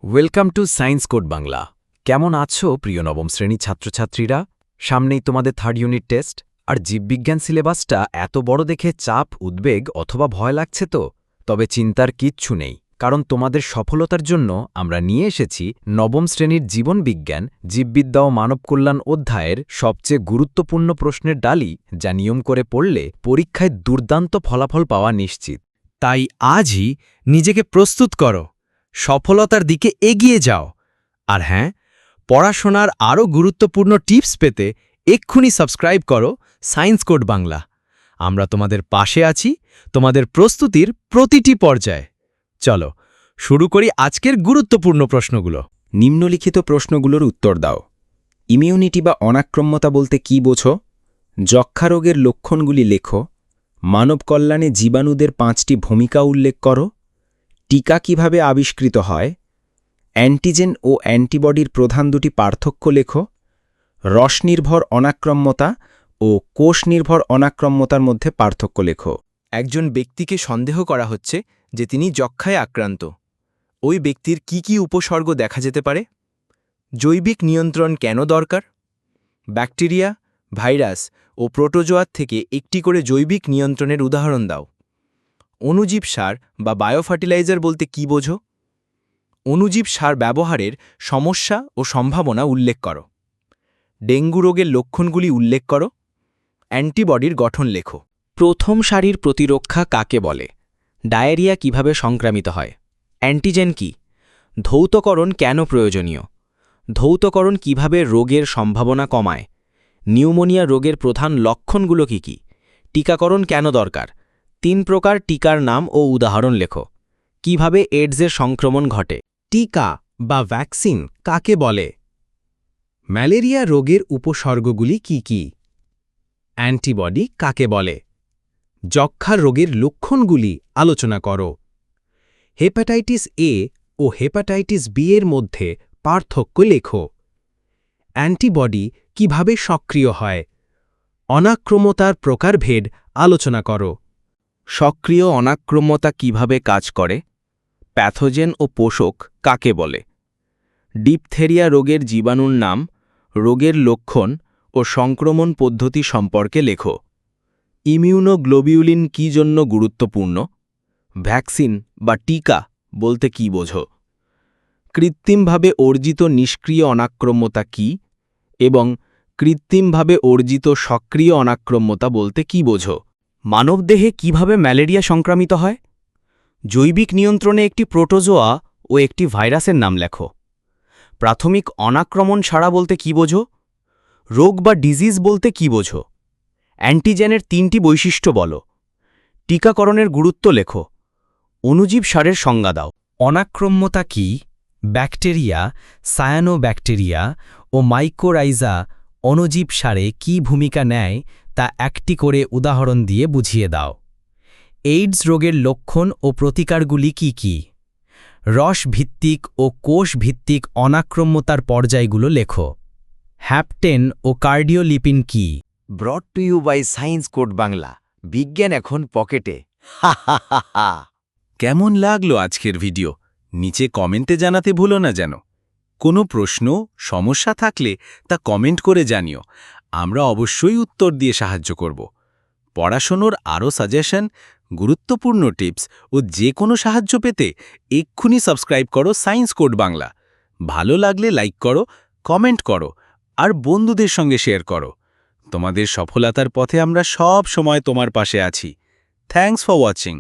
Welcome to science Code Bangla. কেমন আছো প্রিয় নবম শ্রেণীর ছাত্রছাত্রীরা? সামনেই তোমাদের থার্ড ইউনিট টেস্ট, আর জীববিজ্ঞান সিলেবাসটা এত বড় দেখে চাপ, উদ্বেগ অথবা ভয় লাগছে তো? তবে চিন্তার কিচ্ছু নেই, কারণ তোমাদের সফলতার জন্য আমরা নিয়ে এসেছি নবম শ্রেণীর জীবনবিজ্ঞান, জীববিদ্যা ও মানবকল্যাণ অধ্যায়ের সবচেয়ে গুরুত্বপূর্ণ প্রশ্নের ডালি, যা নিয়ম করে পড়লে পরীক্ষায় দুর্দান্ত ফলাফল পাওয়া নিশ্চিত। তাই আজই নিজেকে প্রস্তুত করো, সফলতার দিকে এগিয়ে যাও। আর হ্যাঁ, পড়াশোনার আরও গুরুত্বপূর্ণ টিপস পেতে এক্ষুনি সাবস্ক্রাইব করো সায়েন্স কোড বাংলা। আমরা তোমাদের পাশে আছি, তোমাদের প্রস্তুতির প্রতিটি পর্যায়ে। চলো শুরু করি আজকের গুরুত্বপূর্ণ প্রশ্নগুলো। নিম্নলিখিত প্রশ্নগুলোর উত্তর দাও। ইমিউনিটি বা অনাক্রম্যতা বলতে কী বোঝো? যক্ষ্মা রোগের লক্ষণগুলি লেখো। মানব কল্যাণে জীবাণুদের 5টি ভূমিকা উল্লেখ করো। টিকা কিভাবে আবিষ্কৃত হয়? অ্যান্টিজেন ও অ্যান্টিবডির প্রধান দুটি পার্থক্য লেখো। রসনির্ভর অনাক্রম্যতা ও কোষনির্ভর অনাক্রম্যতার মধ্যে পার্থক্য লেখো। একজন ব্যক্তিকে সন্দেহ করা হচ্ছে যে তিনি যক্ষ্মায় আক্রান্ত। ওই ব্যক্তির কি কি উপসর্গ দেখা যেতে পারে? জৈবিক নিয়ন্ত্রণ কেন দরকার? ব্যাকটেরিয়া, ভাইরাস ও প্রোটোজোয়ার থেকে একটি করে জৈবিক নিয়ন্ত্রণের উদাহরণ দাও। অণুজীব সার বা বায়োফার্টিলাইজার বলতে কী বোঝো? অণুজীব সার ব্যবহারের সমস্যা ও সম্ভাবনা উল্লেখ করো। ডেঙ্গু রোগের লক্ষণগুলি উল্লেখ করো। অ্যান্টিবডির গঠন লেখো। প্রথম সারির প্রতিরক্ষা কাকে বলে? ডায়রিয়া কিভাবে সংক্রামিত হয়? অ্যান্টিজেন কি? ধৌতকরণ কেন প্রয়োজনীয়? ধৌতকরণ কিভাবে রোগের সম্ভাবনা কমায়? নিউমোনিয়া রোগের প্রধান লক্ষণগুলো কি কি? টিকাকরণ কেন দরকার? 3 প্রকার টিকার নাম ও উদাহরণ লেখো। কিভাবে এইডসের সংক্রমণ ঘটে? টিকা বা ভ্যাকসিন কাকে বলে? ম্যালেরিয়া রোগের উপসর্গগুলি কি কি? অ্যান্টিবডি কাকে বলে? যক্ষ্মা রোগের লক্ষণগুলি আলোচনা করো। হেপাটাইটিস এ ও হেপাটাইটিস বি এর মধ্যে পার্থক্য লেখো। অ্যান্টিবডি কিভাবে সক্রিয় হয়? অনাক্রম্যতার প্রকারভেদ আলোচনা করো। সক্রিয় অনাক্রম্যতা কিভাবে কাজ করে? প্যাথোজেন ও পোষক কাকে বলে? ডিপথেরিয়া রোগের জীবাণুর নাম, রোগের লক্ষণ ও সংক্রমণ পদ্ধতি সম্পর্কে লেখো। ইমিউনোগ্লোবিউলিন কী জন্য গুরুত্বপূর্ণ? ভ্যাকসিন বা টিকা বলতে কী বোঝো? কৃত্রিমভাবে অর্জিত নিষ্ক্রিয় অনাক্রম্যতা কী এবং কৃত্রিমভাবে অর্জিত সক্রিয় অনাক্রম্যতা বলতে কী বোঝো? মানবদেহে কিভাবে ম্যালেরিয়া সংক্রামিত হয়? জৈবিক নিয়ন্ত্রণে একটি প্রোটোজোয়া ও একটি ভাইরাসের নাম লেখো। প্রাথমিক অনাক্রমণ সারা বলতে কী বোঝো? রোগ বা ডিজিজ বলতে কী বোঝো? অ্যান্টিজেনের 3টি বৈশিষ্ট্য বলো। টিকাকরণের গুরুত্ব লেখো। অণুজীব সারের সংজ্ঞা দাও। অনাক্রম্যতা কি? ব্যাকটেরিয়া, সায়ানোব্যাকটেরিয়া ও মাইকোরাইজা অণুজীব সারে কী ভূমিকা নেয় তা একটি করে উদাহরণ দিয়ে বুঝিয়ে দাও। এইডস রোগের লক্ষণ ও প্রতিকারগুলি কি কি? রসভিত্তিক ও কোষভিত্তিক অনাক্রম্যতার পর্যায়গুলো লেখো। হ্যাপটেন ও কার্ডিওলিপিন কি? Brought to you by Science Code Bangla. বিজ্ঞান এখন পকেটে। কেমন লাগলো আজকের ভিডিও? নিচে কমেন্টে জানাতে ভুলো না যেন। কোনো প্রশ্ন, সমস্যা থাকলে তা কমেন্ট করে জানিও। আমরা অবশ্যই উত্তর দিয়ে সাহায্য করব। পড়াশোনার আরও সাজেশন, গুরুত্বপূর্ণ টিপস ও যে কোনো সাহায্য পেতে এক্ষুনি সাবস্ক্রাইব করো সায়েন্স কোড বাংলা। ভালো লাগলে লাইক করো, কমেন্ট করো আর বন্ধুদের সঙ্গে শেয়ার করো। তোমাদের সফলতার পথে আমরা সব সময় তোমার পাশে আছি। Thanks for watching.